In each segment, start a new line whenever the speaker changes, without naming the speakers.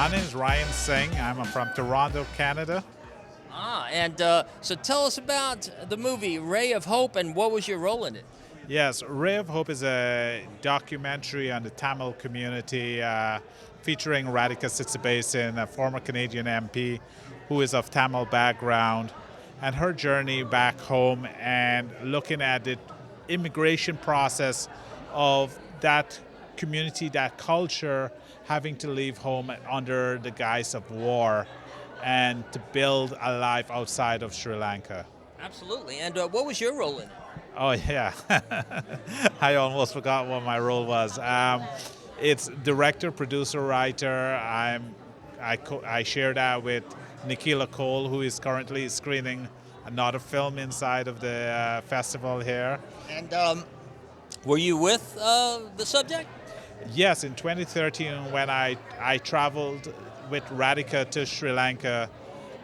My name is Ryan Singh. I'm from Toronto, Canada.
So tell us about the movie Ray of Hope and what was your role in it?
Yes, Ray of Hope is a documentary on the Tamil community featuring Radhika Sitsabasin, a former Canadian MP who is of Tamil background, and her journey back home and looking at the immigration process of that community, that culture, having to leave home under the guise of war and to build a life outside of Sri Lanka.
Absolutely. And what was your role in it?
Oh yeah, I almost forgot what my role was. It's director, producer, writer. I share that with Nikila Cole, who is currently screening another film inside of the festival here.
And were you with the subject?
Yes, in 2013 when I traveled with Radhika to Sri Lanka,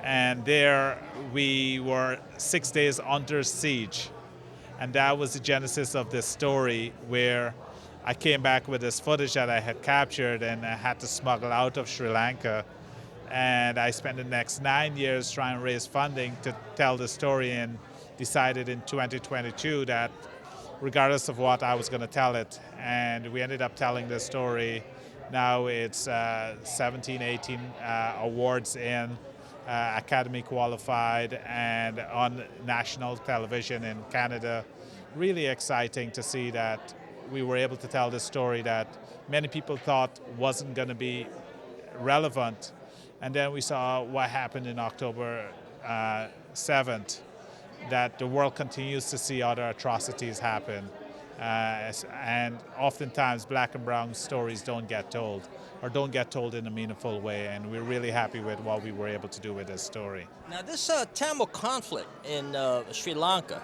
and there we were 6 days under siege. And that was the genesis of this story, where I came back with this footage that I had captured and I had to smuggle out of Sri Lanka. And I spent the next 9 years trying to raise funding to tell the story, and decided in 2022 that regardless of what, I was going to tell it. And we ended up telling the story. Now it's 17, 18 awards in, Academy qualified, and on national television in Canada. Really exciting to see that we were able to tell this story that many people thought wasn't going to be relevant. And then we saw what happened in October 7th, that the world continues to see other atrocities happen. And oftentimes black and brown stories don't get told, or don't get told in a meaningful way, and we're really happy with what we were able to do with this story.
Now, this Tamil conflict in Sri Lanka,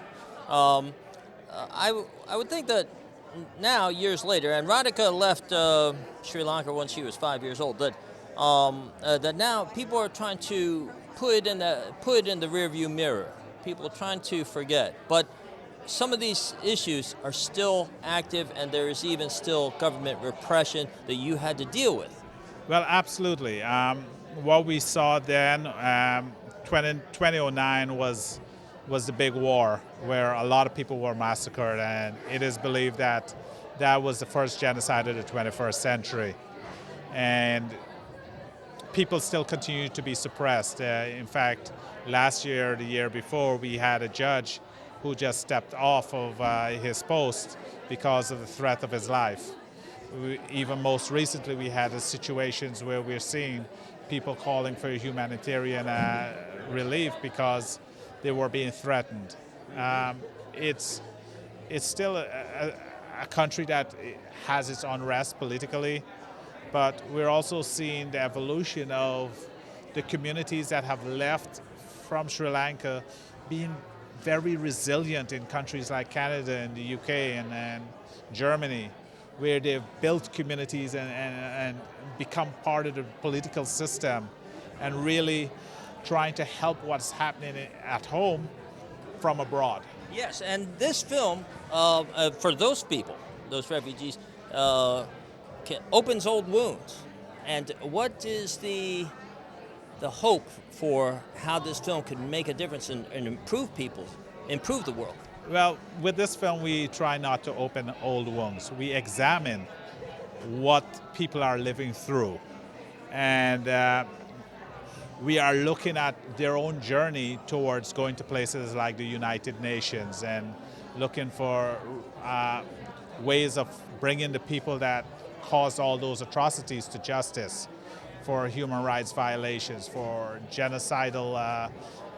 I would think that now, years later, and Radhika left Sri Lanka when she was 5 years old, that now people are trying to put it in the rearview mirror. People are trying to forget, but some of these issues are still active, and there is even still government repression that you had to deal with.
Well, absolutely. What we saw then, 2009 was the big war where a lot of people were massacred, and it is believed that that was the first genocide of the 21st century. And people still continue to be suppressed. In fact, last year, the year before, we had a judge who just stepped off of his post because of the threat of his life. Even most recently, we had situations where we're seeing people calling for humanitarian relief because they were being threatened. It's still a country that has its unrest politically, but we're also seeing the evolution of the communities that have left from Sri Lanka being very resilient in countries like Canada and the UK and Germany, where they've built communities and become part of the political system, and really trying to help what's happening at home from abroad.
Yes, and this film, for those people, those refugees, opens old wounds. And what is the hope for how this film could make a difference and improve the world?
Well, with this film, we try not to open old wounds. We examine what people are living through. And we are looking at their own journey towards going to places like the United Nations, and looking for ways of bringing the people that caused all those atrocities to justice, for human rights violations, for genocidal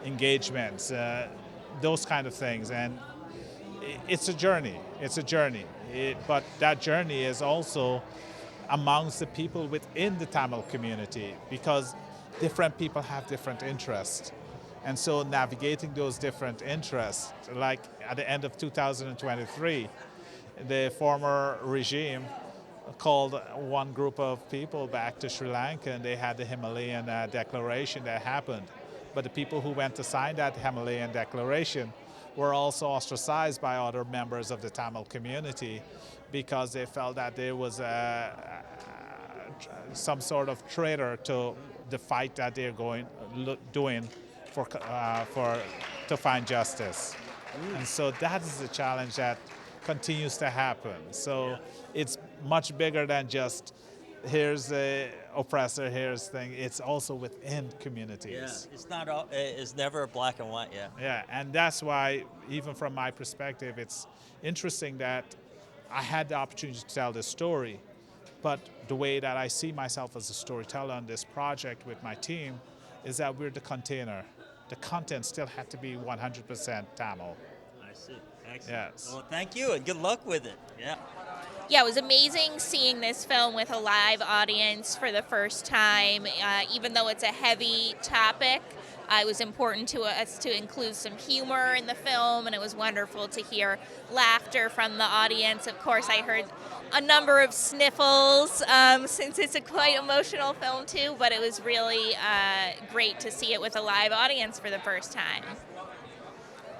engagements, those kind of things. And it's a journey. But that journey is also amongst the people within the Tamil community, because different people have different interests. And so navigating those different interests, like at the end of 2023, the former regime called one group of people back to Sri Lanka, and they had the Himalayan declaration that happened. But the people who went to sign that Himalayan declaration were also ostracized by other members of the Tamil community, because they felt that there was some sort of traitor to the fight that they're doing for to find justice. And so that is the challenge that continues to happen. So it's much bigger than just here's a oppressor, here's thing. It's also within communities.
Yeah, it's not. It's never black and white. Yeah.
Yeah, and that's why, even from my perspective, it's interesting that I had the opportunity to tell this story, but the way that I see myself as a storyteller on this project with my team is that we're the container. The content still had to be 100% Tamil.
I see. Excellent.
Yes.
Well, thank you, and good luck with it. Yeah.
Yeah, it was amazing seeing this film with a live audience for the first time. Even though it's a heavy topic, it was important to us to include some humor in the film, and it was wonderful to hear laughter from the audience. Of course, I heard a number of sniffles since it's a quite emotional film too, but it was really great to see it with a live audience for the first time.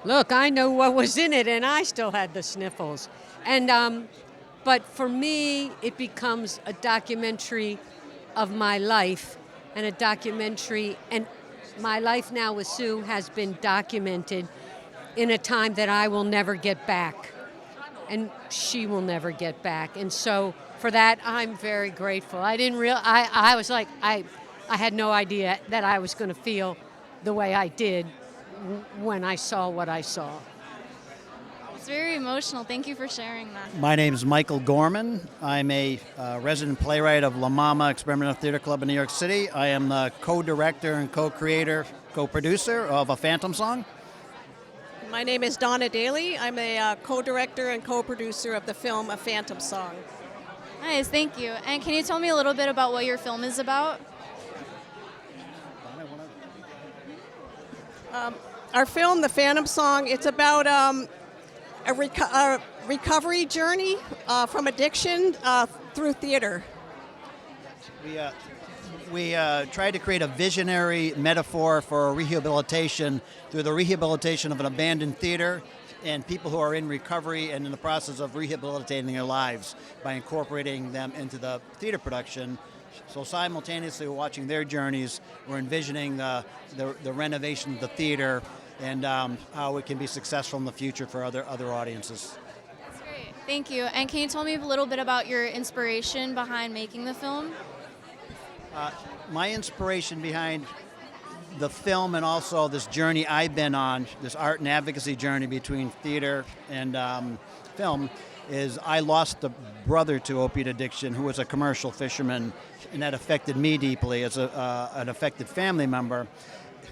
Look, I know what was in it, and I still had the sniffles. And but for me, it becomes a documentary of my life, and a documentary, and my life now with Sue has been documented in a time that I will never get back, and she will never get back. And so for that, I'm very grateful. I was like, I had no idea that I was going to feel the way I did when I saw what I saw.
It's very emotional. Thank you for sharing that.
My name is Michael Gorman. I'm a resident playwright of La Mama Experimental Theater Club in New York City. I am the co-director and co-creator, co-producer of A Phantom Song.
My name is Donna Daly. I'm a co-director and co-producer of the film A Phantom Song.
Nice, thank you. And can you tell me a little bit about what your film is about?
Our film, The Phantom Song, it's about a recovery journey from addiction through theater.
We tried to create a visionary metaphor for rehabilitation through the rehabilitation of an abandoned theater and people who are in recovery and in the process of rehabilitating their lives by incorporating them into the theater production. So simultaneously we're watching their journeys, we're envisioning the renovation of the theater and how it can be successful in the future for other audiences.
That's great. Thank you. And can you tell me a little bit about your inspiration behind making the film?
My inspiration behind the film and also this journey I've been on, this art and advocacy journey between theater and film, is I lost a brother to opiate addiction who was a commercial fisherman, and that affected me deeply as an affected family member.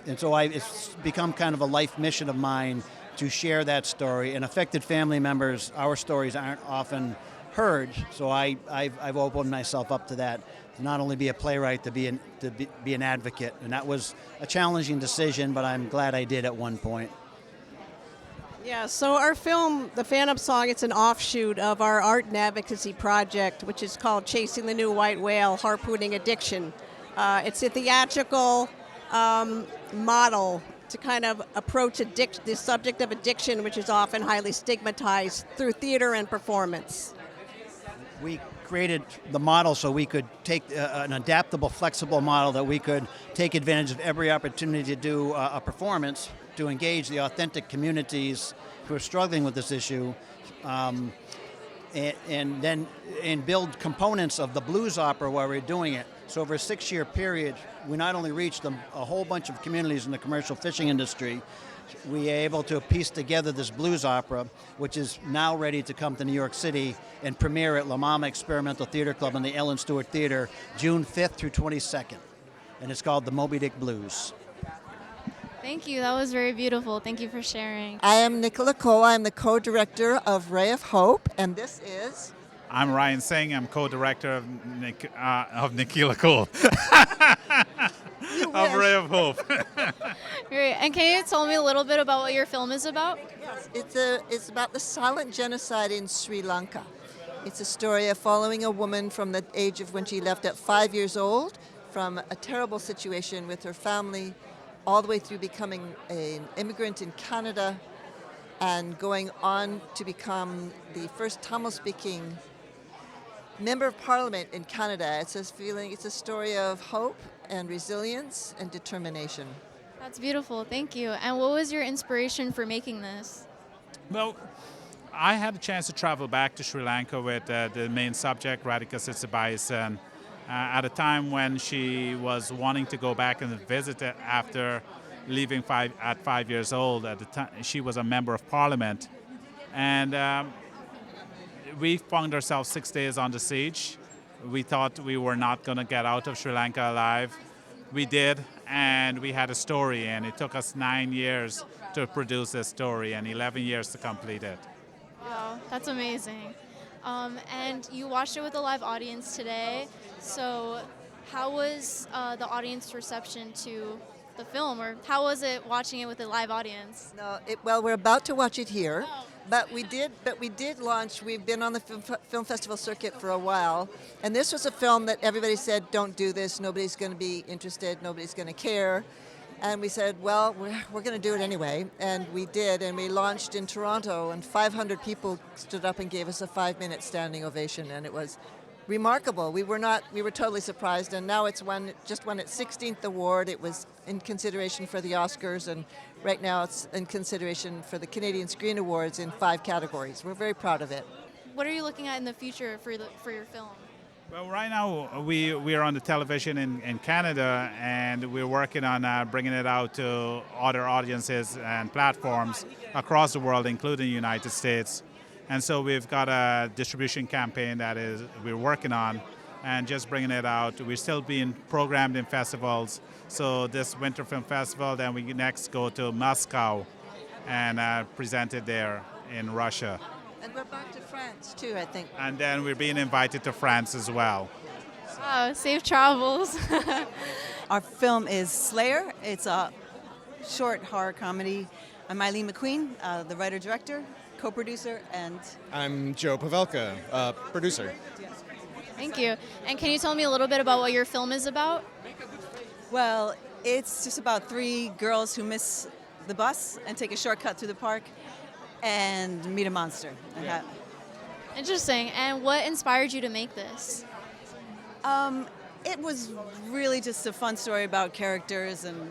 And so it's become kind of a life mission of mine to share that story. And affected family members, our stories aren't often heard, so I've opened myself up to that, to not only be a playwright, to be an advocate. And that was a challenging decision, but I'm glad I did at one point.
Yeah, so our film, The Phantom Song, it's an offshoot of our art and advocacy project, which is called Chasing the New White Whale, Harpooning Addiction. It's a theatrical model to kind of approach the subject of addiction, which is often highly stigmatized, through theater and performance.
We created the model so we could take an adaptable, flexible model that we could take advantage of every opportunity to do a performance, to engage the authentic communities who are struggling with this issue, and build components of the blues opera while we're doing it. So over a 6-year period, we not only reached a whole bunch of communities in the commercial fishing industry, we are able to piece together this blues opera, which is now ready to come to New York City and premiere at La Mama Experimental Theater Club in the Ellen Stewart Theater, June 5th through 22nd. And it's called The Moby Dick Blues.
Thank you. That was very beautiful. Thank you for sharing.
I am Nicola Cole. I'm the co-director of Ray of Hope, and this is...
I'm Ryan Singh. I'm co-director of Nicola Cole. Of Ray of Hope.
Great. And can you tell me a little bit about what your film is about?
Yes, it's about the silent genocide in Sri Lanka. It's a story of following a woman from the age of when she left at 5 years old from a terrible situation with her family, all the way through becoming an immigrant in Canada and going on to become the first Tamil-speaking member of parliament in Canada. It's it's a story of hope and resilience and determination.
That's beautiful. Thank you. And what was your inspiration for making this?
Well, I had a chance to travel back to Sri Lanka with the main subject, Radhika Sitsabaisen, at a time when she was wanting to go back and visit it after leaving at 5 years old. At the time, she was a member of parliament. And we found ourselves 6 days on the siege. We thought we were not going to get out of Sri Lanka alive. We did, and we had a story, and it took us 9 years to produce this story and 11 years to complete it.
Wow, that's amazing. And you watched it with a live audience today. So how was the audience reception to the film, or how was it watching it with a live audience?
No, well, we're about to watch it here, but we did launch. We've been on the film festival circuit for a while, and this was a film that everybody said, "Don't do this. Nobody's going to be interested. Nobody's going to care." And we said, well, we're going to do it anyway. And we did, and we launched in Toronto, and 500 people stood up and gave us a 5-minute standing ovation, and it was remarkable. We were totally surprised, and now just won its 16th award. It was in consideration for the Oscars, and right now it's in consideration for the Canadian Screen Awards in 5 categories. We're very proud of it.
What are you looking at in the future for your film?
Well, right now we are on the television in Canada, and we're working on bringing it out to other audiences and platforms across the world, including the United States. And so we've got a distribution campaign we're working on and just bringing it out. We're still being programmed in festivals. So this Winter Film Festival, then we next go to Moscow and present it there in Russia.
And we're back to France too, I think.
And then we're being invited to France as well.
Wow, safe travels.
Our film is Slayer. It's a short horror comedy. I'm Eileen McQueen, the writer-director, co-producer, and...
I'm Joe Pavelka, producer.
Thank you. And can you tell me a little bit about what your film is about?
Well, it's just about 3 girls who miss the bus and take a shortcut through the park and meet a monster.
Interesting. And what inspired you to make this?
It was really just a fun story about characters and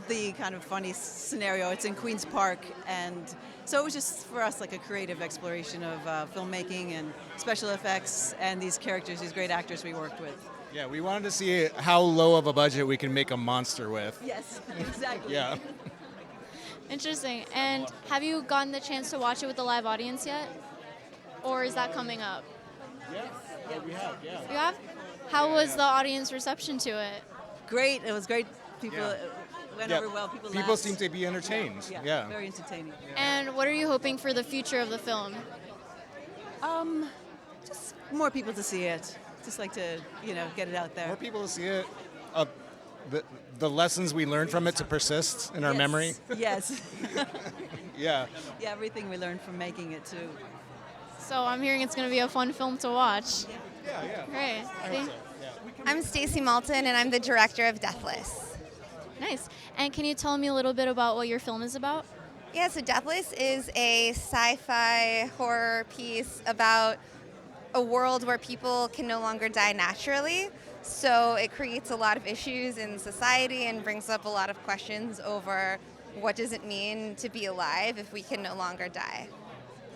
the kind of funny scenario. It's in Queen's Park, and so it was just for us like a creative exploration of filmmaking and special effects and these characters, these great actors we worked with.
Yeah, we wanted to see how low of a budget we can make a monster with.
Yes, exactly.
Yeah.
Interesting. And have you gotten the chance to watch it with the live audience yet? Or is that coming up?
Yeah, we have, yeah.
You have? How was the audience reception to it?
Great. It was great. People went over well. People laughed.
Seem to be entertained. Yeah.
Very entertaining.
And what are you hoping for the future of the film?
Just more people to see it. Just like to, get it out there.
More people to see it. The lessons we learned from it to persist in our memory.
Yes.
Yeah.
Yeah, everything we learned from making it too.
So I'm hearing it's going to be a fun film to watch.
Yeah.
Great.
I'm Stacy Malton, and I'm the director of Deathless.
Nice. And can you tell me a little bit about what your film is about?
Yeah, so Deathless is a sci-fi horror piece about a world where people can no longer die naturally. So it creates a lot of issues in society and brings up a lot of questions over what does it mean to be alive if we can no longer die.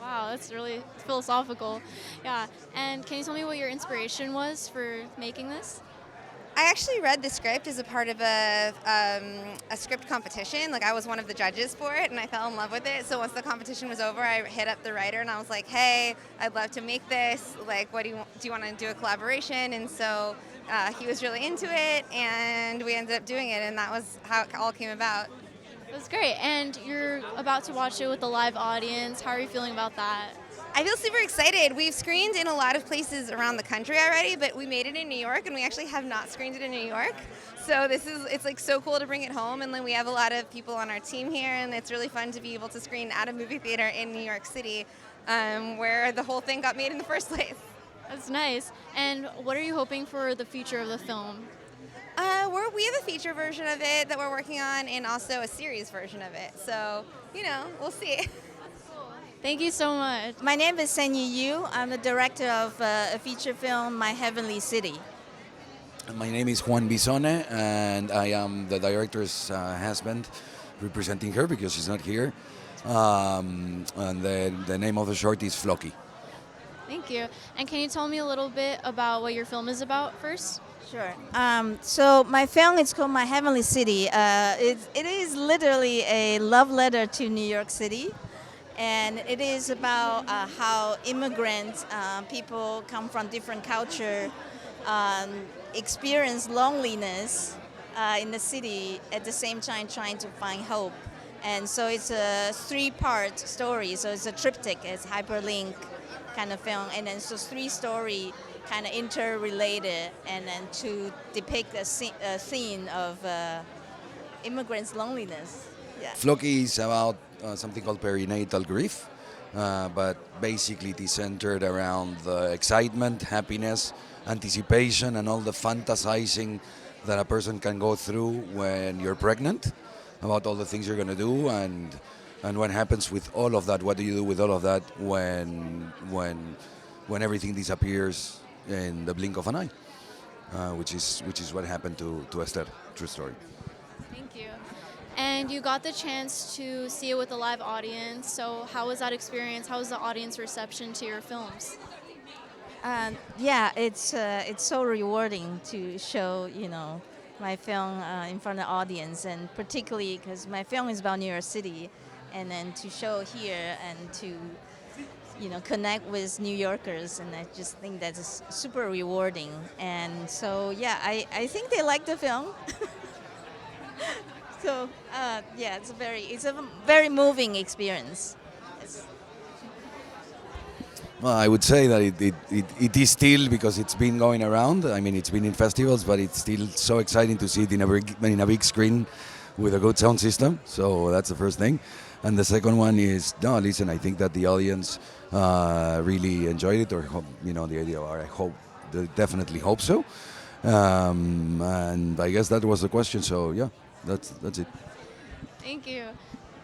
Wow, that's really philosophical. Yeah, and can you tell me what your inspiration was for making this?
I actually read the script as a part of a script competition. Like, I was one of the judges for it, and I fell in love with it. So once the competition was over, I hit up the writer, and I was like, hey, I'd love to make this. Like, what do you want to do a collaboration? And so he was really into it, and we ended up doing it, and that was how it all came about.
That's great. And you're about to watch it with a live audience. How are you feeling about that?
I feel super excited. We've screened in a lot of places around the country already, but we made it in New York, and we actually have not screened it in New York. So it's like so cool to bring it home, and then we have a lot of people on our team here, and it's really fun to be able to screen at a movie theater in New York City, where the whole thing got made in the first place.
That's nice. And what are you hoping for the future of the film?
We have a feature version of it that we're working on, and also a series version of it. So, we'll see.
Thank you so much.
My name is Senyi Yu. I'm the director of a feature film, My Heavenly City.
My name is Juan Bisone, and I am the director's husband, representing her because she's not here. And the name of the short is Flocky.
Thank you. And can you tell me a little bit about what your film is about first?
Sure. So my film is called My Heavenly City. It is literally a love letter to New York City. And it is about how immigrants, people come from different culture, experience loneliness in the city at the same time trying to find hope. And so it's a 3-part story. So it's a triptych, it's hyperlink kind of film. And then so 3 story kind of interrelated, and then to depict a scene of immigrants' loneliness. Yeah.
Flocky is about something called perinatal grief, but basically it is centered around the excitement, happiness, anticipation, and all the fantasizing that a person can go through when you're pregnant, about all the things you're going to do, and what happens with all of that. What do you do with all of that when everything disappears in the blink of an eye, which is what happened to Esther. True story.
Thank you. And you got the chance to see it with a live audience. So how was that experience? How was the audience reception to your films?
Yeah, it's so rewarding to show, my film in front of the audience, and particularly because my film is about New York City, and then to show here and to, connect with New Yorkers, and I just think that's super rewarding. And so, yeah, I think they like the film. So, yeah, it's a very moving experience.
Well, I would say that it is still, because it's been going around. I mean, it's been in festivals, but it's still so exciting to see it in a big screen with a good sound system. So that's the first thing. And the second one is, no, listen, I think that the audience really enjoyed it, or the idea, or I hope, definitely hope so. And I guess that was the question. So yeah, that's it.
Thank you.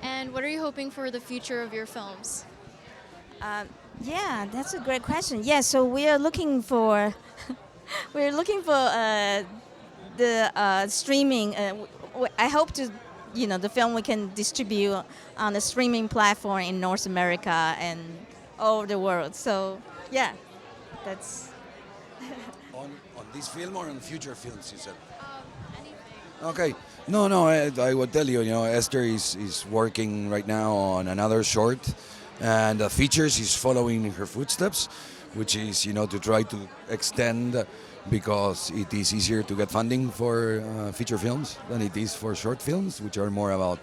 And what are you hoping for the future of your films?
Yeah, that's a great question. Yeah, so we are looking for the streaming. I hope to, the film we can distribute on the streaming platform in North America and all over the world. So yeah, that's.
on this film or on future films, you said?
Anything.
Okay. No, I will tell you, Esther is working right now on another short, and features is following in her footsteps, which is, to try to extend, because it is easier to get funding for feature films than it is for short films, which are more about,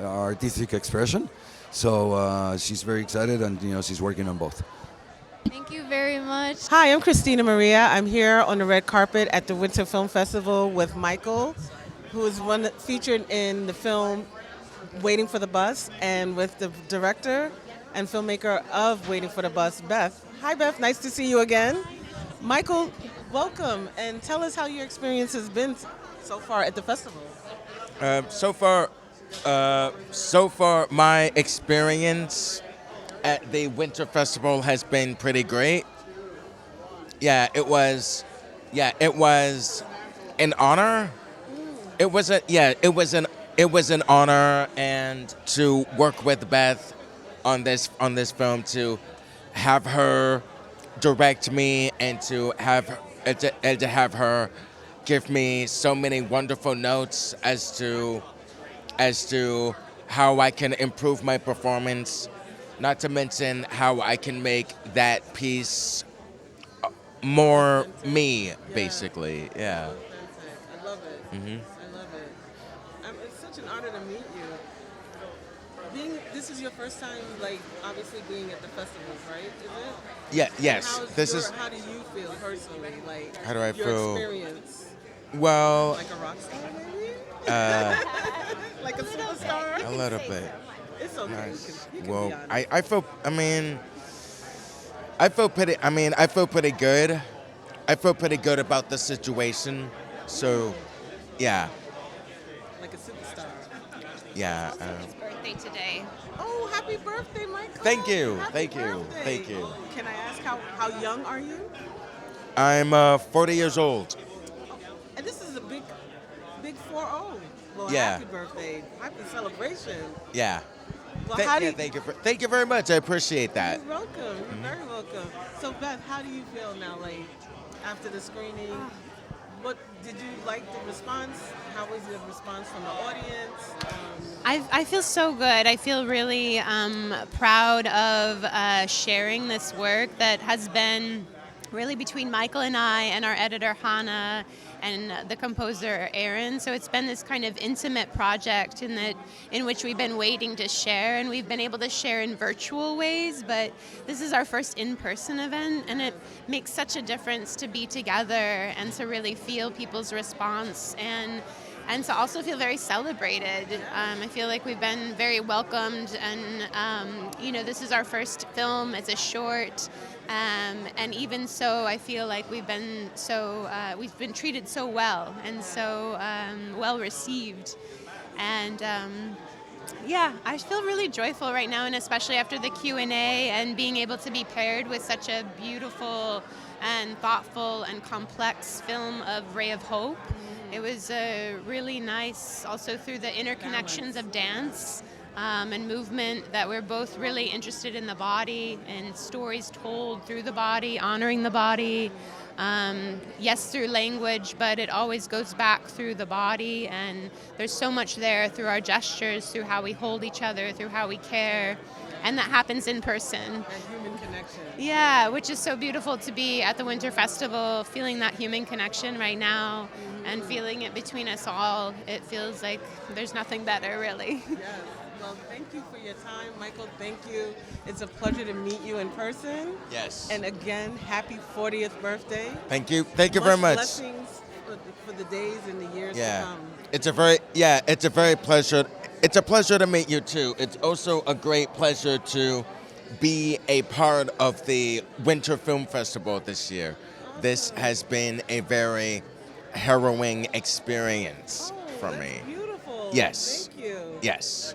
artistic expression. So she's very excited, and, she's working on both.
Thank you very much.
Hi, I'm TinaMaria. I'm here on the red carpet at the Winter Film Festival with Michael, who is featured in the film Waiting for the Bus, and with the director and filmmaker of Waiting for the Bus, Beth. Hi, Beth. Nice to see you again. Michael, welcome, and tell us how your experience has been so far at the festival.
So far, my experience at the Winter Festival has been pretty great. It was an honor. It was an honor, and to work with Beth on this film, to have her direct me, and to have her give me so many wonderful notes as to how I can improve my performance. Not to mention how I can make that piece more me, basically. Yeah.
I love it. Mm-hmm. I love it. It's such an honor to meet you. This is your first time, obviously being at the festivals, right? Is it?
Yeah. Yes.
How do you feel personally?
How do I
your
feel?
Experience.
Well.
Like a rock star, maybe. Like a superstar.
A little bit.
It's okay.
Nice.
You can
Well,
be honest.
I feel pretty good. I feel pretty good about the situation. So, yeah.
Like like a superstar.
Yeah.
His birthday today.
Oh, happy birthday, Michael!
Thank you.
Happy
Thank you.
birthday.
Thank you.
Can I ask how young are you?
I'm 40 years old.
And this is a big 4-0. Well,
Yeah.
happy birthday. Happy celebration.
Yeah.
Well,
Thank you very much. I appreciate that.
You're welcome. You're very welcome. So, Beth, how do you feel now, like, after the screening? What did you like the response? How was the response from the audience?
I feel so good. I feel really proud of sharing this work that has been really between Michael and I and our editor Hannah and the composer Aaron. So it's been this kind of intimate project in which we've been waiting to share, and we've been able to share in virtual ways, but this is our first in-person event, and it makes such a difference to be together and to really feel people's response and to also feel very celebrated. I feel like we've been very welcomed, and this is our first film. It's a short, and even so, I feel like we've been treated so well and so well received, and I feel really joyful right now, and especially after the Q&A and being able to be paired with such a beautiful and thoughtful and complex film of Ray of Hope. It was really nice also through the interconnections of dance and movement that we're both really interested in the body and stories told through the body, honoring the body. Yes, through language, but it always goes back through the body, and there's so much there through our gestures, through how we hold each other, through how we care, and that happens in person.
That human connection.
Yeah, which is so beautiful to be at the Winter Festival, feeling that human connection right now, and feeling it between us all. It feels like there's nothing better, really.
Yes. Well, thank you for your time, Michael. Thank you. It's a pleasure to meet you in person.
Yes.
And again, happy 40th birthday.
Thank you. Thank you very much.
Blessings for the days and the years to come.
It's a pleasure to meet you too. It's also a great pleasure to be a part of the Winter Film Festival this year. This has been a very harrowing experience for me.
Beautiful.
Yes.
Thank you.
Yes.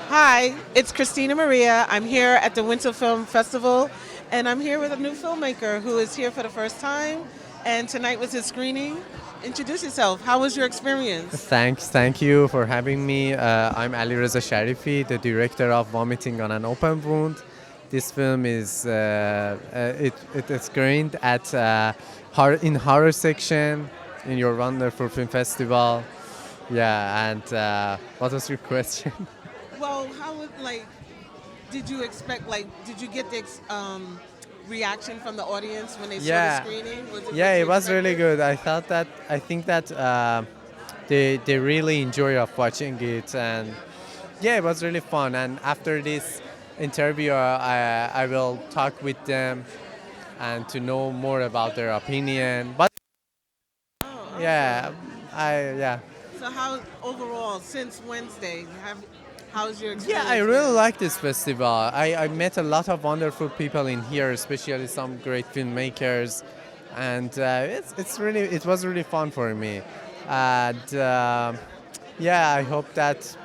Hi, it's TinaMaria. I'm here at the Winter Film Festival, and I'm here with a new filmmaker who is here for the first time, and tonight was his screening. Introduce yourself. How was your experience?
Thank you for having me. I'm Ali Reza Sharifi, the director of Vomiting on an Open Wound. This film is it screened at in horror section in your wonderful film festival. Yeah, and what was your question?
Well, did you expect, did you get the reaction from the audience when they saw the screening?
It was really good. I think that they really enjoy watching it, and it was really fun. And after this interview, I will talk with them and to know more about their opinion. But
So how overall since Wednesday how's your experience?
I really like this festival. I met a lot of wonderful people in here, especially some great filmmakers, and it was really fun for me. And I hope that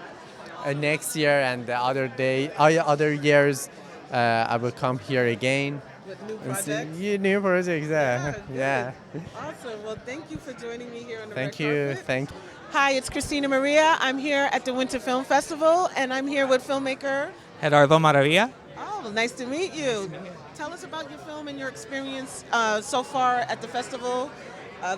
next year and the other years I will come here again.
With new projects?
New projects, yeah.
Awesome. Well, thank you for joining me here on the
Thank
red
you.
carpet. Hi, it's TinaMaria. I'm here at the Winter Film Festival, and I'm here with filmmaker
Gerardo Maravilla.
Oh, nice to meet you. Tell us about your film and your experience so far at the festival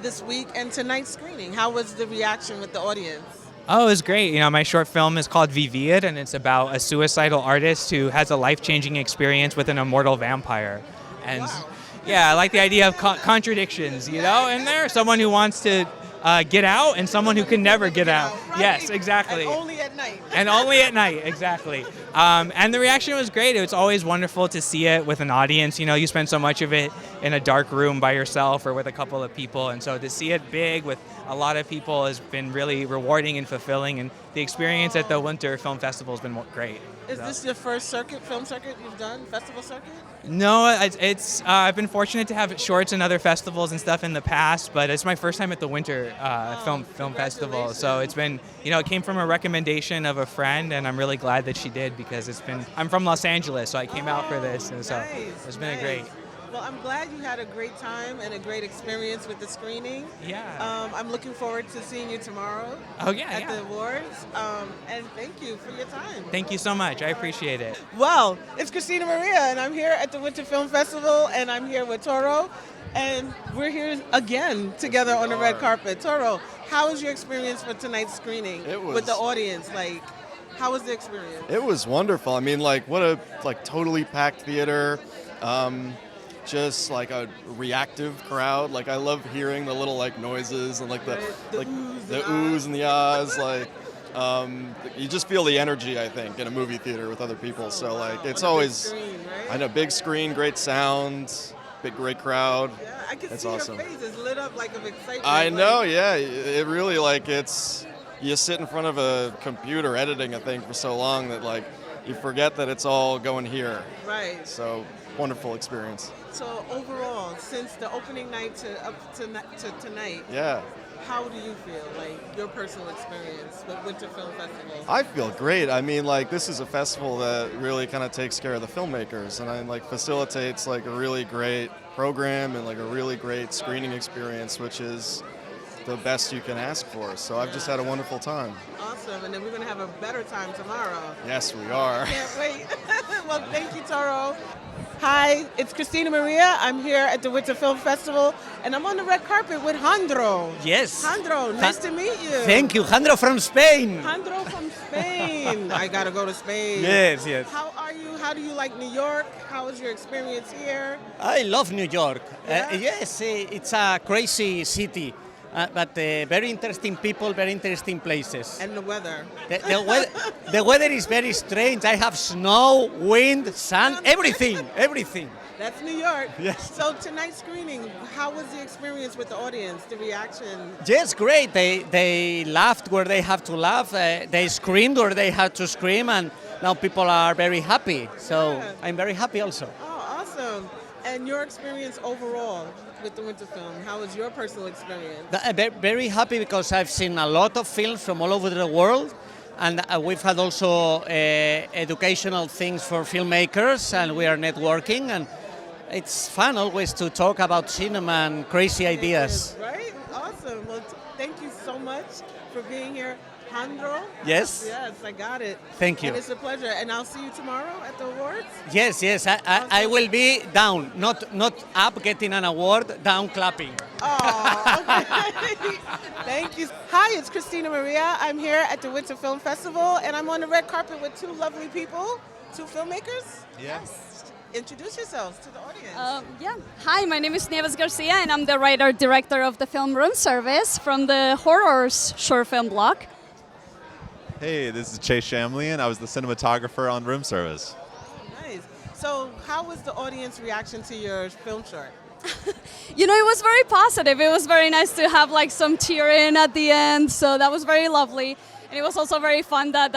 this week and tonight's screening. How was the reaction with the audience?
Oh, it was great. My short film is called Vivir, and it's about a suicidal artist who has a life-changing experience with an immortal vampire. And I like the idea of contradictions, and there's someone who wants to get out and someone who can never get out.
Right.
Yes, exactly.
And only at night.
And only at night, exactly. And the reaction was great. It's always wonderful to see it with an audience. You spend so much of it in a dark room by yourself or with a couple of people. And so to see it big with a lot of people has been really rewarding and fulfilling. And the experience at the Winter Film Festival has been great.
Is this your first film circuit you've done, festival circuit?
No, it's I've been fortunate to have shorts and other festivals and stuff in the past, but it's my first time at the Winter film festival. So it's been, it came from a recommendation of a friend, and I'm really glad that she did because I'm from Los Angeles, so I came out for this, and so it's been great.
Well, I'm glad you had a great time and a great experience with the screening.
Yeah.
I'm looking forward to seeing you tomorrow.
Oh, yeah,
at the awards. And thank you for your time.
Thank you so much. I appreciate it.
Well, it's TinaMaria, and I'm here at the Winter Film Festival, and I'm here with Toro, and we're here again together on the red carpet. Toro, how was your experience for tonight's screening with the audience? Like, how was the experience?
It was wonderful. I mean, what a totally packed theater. Just like a reactive crowd. I love hearing the little noises and the oohs and the ahs. You just feel the energy, I think, in a movie theater with other people. So it's always, I know, big screen, great sound, great crowd.
Yeah, I can
it's
see
awesome.
your face is lit up of excitement.
I know, yeah. It really you sit in front of a computer editing a thing for so long that you forget that it's all going here.
Right.
So wonderful experience.
So overall, since the opening night to tonight,
yeah,
how do you feel? Your personal experience with Winter Film Festival?
I feel great. I mean, this is a festival that really kind of takes care of the filmmakers and facilitates a really great program and a really great screening experience, which is the best you can ask for. So I've just had a wonderful time.
Awesome, and then we're going to have a better time tomorrow.
Yes, we are.
Can't wait. Well, thank you, Toro. Hi, it's TinaMaria. I'm here at the Winter Film Festival, and I'm on the red carpet with Jandro.
Yes.
Jandro, nice to meet you.
Thank you. Jandro from Spain.
Jandro from Spain. I got to go to Spain.
Yes, yes.
How are you? How do you like New York? How was your experience here?
I love New York.
Yeah?
Yes, it's a crazy city. But very interesting people, very interesting places.
And the weather.
The weather is very strange. I have snow, wind, sun, everything.
That's New York.
Yes.
So tonight's screening, how was the experience with the audience, the reaction?
Yes, great. They laughed where they have to laugh. They screamed where they had to scream, and now people are very happy. So I'm very happy also.
Oh, awesome. And your experience overall with the Winter Film, how was your personal experience?
Very happy because I've seen a lot of films from all over the world, and we've had also educational things for filmmakers, and we are networking, and it's fun always to talk about cinema and crazy ideas.
Right? Awesome. Well, thank you so much for being here. Jandro?
Yes?
Yes, I got it.
Thank you.
And it's a pleasure. And I'll see you tomorrow at the awards?
Yes. I will be down, not up getting an award, down clapping.
Oh, okay. Thank you. Hi, it's TinaMaria. I'm here at the Winter Film Festival, and I'm on the red carpet with two lovely people, two filmmakers.
Yes.
Introduce yourselves to the audience.
Hi, my name is Nieves Garcia, and I'm the writer-director of the film Room Service from the Horrors short film blog.
Hey, this is Chase Shamlian. I was the cinematographer on Room Service.
Nice. So how was the audience reaction to your film short?
It was very positive. It was very nice to have some tearing at the end, so that was very lovely. And it was also very fun that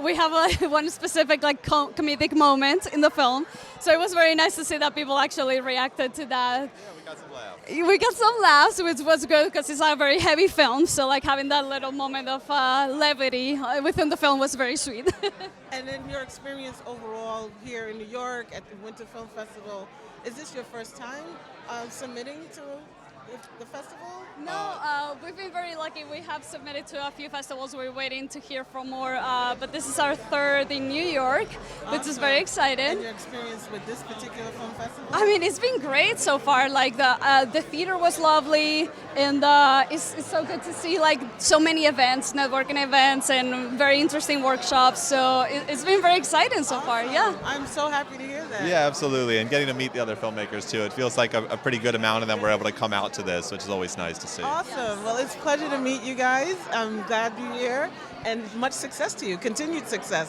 we have one specific comedic moment in the film. So it was very nice to see that people actually reacted to that.
Yeah, we got some laughs.
We got some laughs, which was good because it's a very heavy film. So having that little moment of levity within the film was very sweet.
And then your experience overall here in New York at the Winter Film Festival, is this your first time submitting to the festival?
No, we've been very lucky. We have submitted to a few festivals. We're waiting to hear from more, but this is our third in New York, which is very exciting.
And your experience with this particular film festival?
I mean, it's been great so far. The theater was lovely, and it's so good to see so many events, networking events, and very interesting workshops. So it's been very exciting so far. Yeah.
I'm so happy to hear that.
Yeah, absolutely. And getting to meet the other filmmakers too. It feels like a pretty good amount of them were able to come out to this, which is always nice to see.
Awesome. Well, it's a pleasure to meet you guys. I'm glad you're here, and much success to you. Continued success.